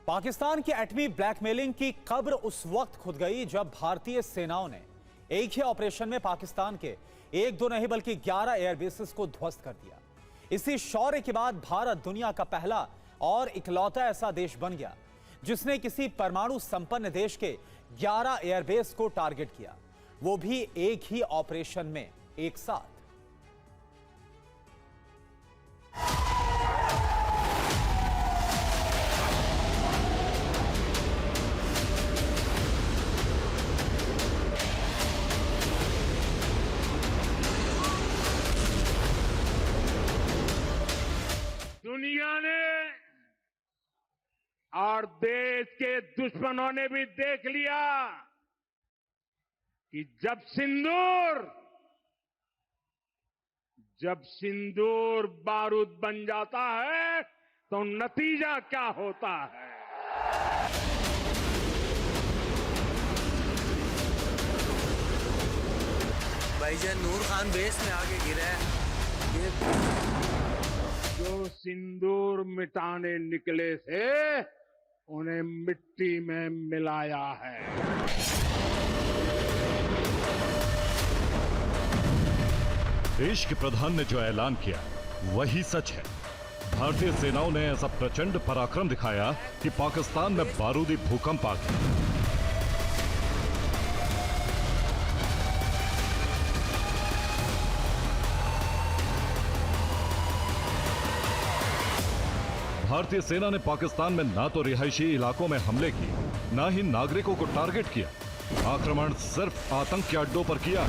पाकिस्तान की एटमी ब्लैकमेलिंग की कब्र उस वक्त खुद गई जब भारतीय सेनाओं ने एक ही ऑपरेशन में पाकिस्तान के एक दो नहीं बल्कि 11 एयरबेसेस को ध्वस्त कर दिया। इसी शौर्य के बाद भारत दुनिया का पहला और इकलौता ऐसा देश बन गया जिसने किसी परमाणु संपन्न देश के 11 एयरबेस को टारगेट किया, वो भी एक ही ऑपरेशन में एक साथ। दुनिया ने और देश के दुश्मनों ने भी देख लिया कि जब सिंदूर बारूद बन जाता है तो नतीजा क्या होता है। भाईजान नूर खान बेस में आके गिरा है। जो सिंदूर मिटाने निकले थे उन्हें मिट्टी में मिलाया है। देश के प्रधान ने जो ऐलान किया वही सच है। भारतीय सेनाओं ने ऐसा प्रचंड पराक्रम दिखाया कि पाकिस्तान में बारूदी भूकंप आ गया। भारतीय सेना ने पाकिस्तान में ना तो रिहायशी इलाकों में हमले किए, ना ही नागरिकों को टारगेट किया। आक्रमण सिर्फ आतंकी अड्डों पर किया।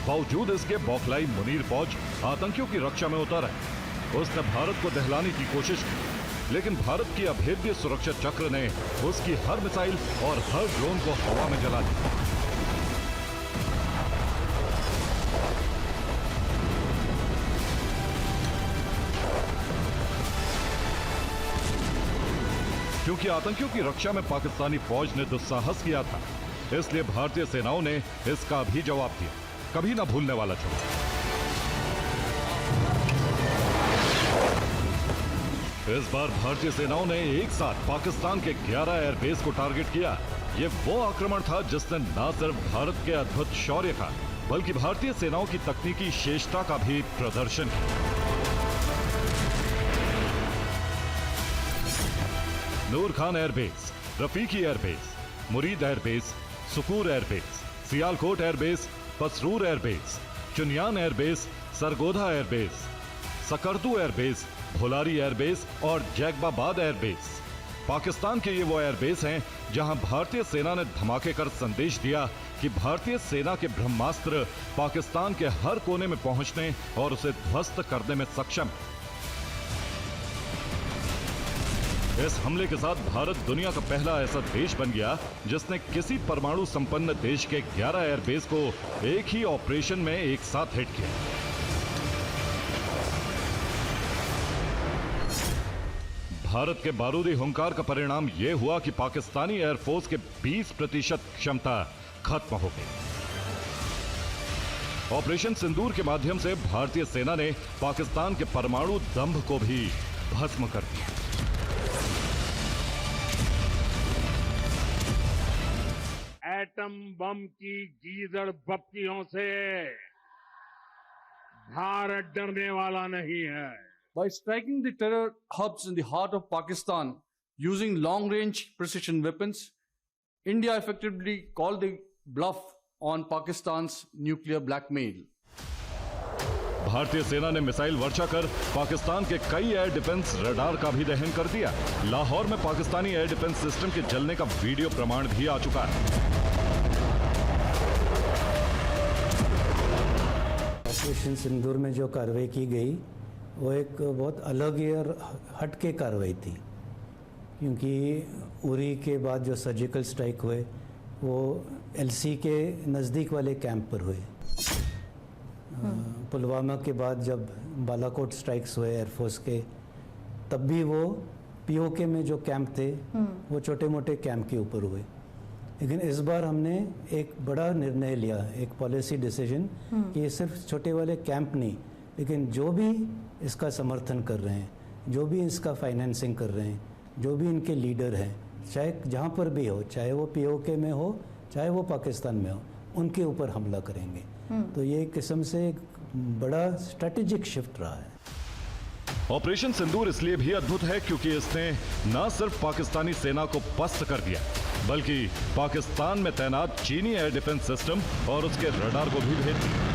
बावजूद इसके बौखलाई मुनीर फौज आतंकियों की रक्षा में उतर है। उसने भारत को दहलाने की कोशिश की, लेकिन भारत की अभेद्य सुरक्षा चक्र ने उसकी हर मिसाइल और हर ड्रोन को हवा में जला दिया। क्योंकि आतंकियों की रक्षा में पाकिस्तानी फौज ने दुस्साहस किया था, इसलिए भारतीय सेनाओं ने इसका भी जवाब दिया। कभी ना भूलने वाला छोड़। इस बार भारतीय सेनाओं ने एक साथ पाकिस्तान के 11 एयरबेस को टारगेट किया। ये वो आक्रमण था जिसने न सिर्फ भारत के अद्भुत शौर्य का बल्कि भारतीय सेनाओं की तकनीकी श्रेष्ठता का भी प्रदर्शन किया। नूर खान एयरबेस, रफीकी एयरबेस, मुरीद airbase, Sukkur airbase, Sialkot airbase, Pasrur airbase, Chunian airbase, Sargodha airbase, Skardu airbase, Bholari airbase और जैकबाबाद एयरबेस। पाकिस्तान के ये वो एयरबेस हैं जहां भारतीय सेना ने धमाके कर संदेश दिया कि भारतीय सेना के ब्रह्मास्त्र पाकिस्तान के हर कोने में पहुंचने और उसे ध्वस्त करने में सक्षम है। इस हमले के साथ भारत दुनिया का पहला ऐसा देश बन गया जिसने किसी परमाणु संपन्न देश के 11 एयरबेस को एक ही ऑपरेशन में एक साथ हिट किया। भारत के बारूदी हुंकार का परिणाम यह हुआ कि पाकिस्तानी एयरफोर्स के 20% क्षमता खत्म हो गई। ऑपरेशन सिंदूर के माध्यम से भारतीय सेना ने पाकिस्तान के परमाणु दंभ को भी भस्म कर दिया। एटम बम की गीदड़ बप्तियों से भारत डरने वाला नहीं है। By striking the terror hubs in the heart of Pakistan using long-range precision weapons, India effectively called the bluff on Pakistan's nuclear blackmail. भारतीय सेना ने मिसाइल वर्षा कर पाकिस्तान के कई एयर डिफेंस रडार का भी दहन कर दिया। लाहौर में पाकिस्तानी एयर डिफेंस सिस्टम के जलने का वीडियो प्रमाण भी आ चुका है। ऑपरेशन सिंदूर में जो कार्रवाई की गई वो एक बहुत अलग ही और हटके कार्रवाई थी, क्योंकि उरी के बाद जो सर्जिकल स्ट्राइक हुए वो एलसी के नज़दीक वाले कैंप पर हुए। पुलवामा के बाद जब बालाकोट स्ट्राइक्स हुए एयरफोर्स के, तब भी वो पीओके में जो कैंप थे वो छोटे मोटे कैंप के ऊपर हुए। लेकिन इस बार हमने एक बड़ा निर्णय लिया, एक पॉलिसी डिसीजन, कि ये सिर्फ छोटे वाले कैंप नहीं, लेकिन जो भी इसका समर्थन कर रहे हैं, जो भी इसका फाइनेंसिंग कर रहे हैं, जो भी इनके लीडर हैं, चाहे जहाँ पर भी हो, चाहे वो POK में हो, चाहे वो पाकिस्तान में हो, उनके ऊपर हमला करेंगे। तो ये एक किस्म से एक बड़ा स्ट्रेटेजिक शिफ्ट रहा है। ऑपरेशन सिंदूर इसलिए भी अद्भुत है क्योंकि इसने न सिर्फ पाकिस्तानी सेना को पस्त कर दिया, बल्कि पाकिस्तान में तैनात चीनी एयर डिफेंस सिस्टम और उसके रडार को भी भेद दिया।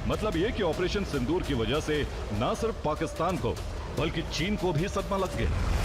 मतलब यह कि ऑपरेशन सिंदूर की वजह से न सिर्फ पाकिस्तान को बल्कि चीन को भी सदमा लग गया।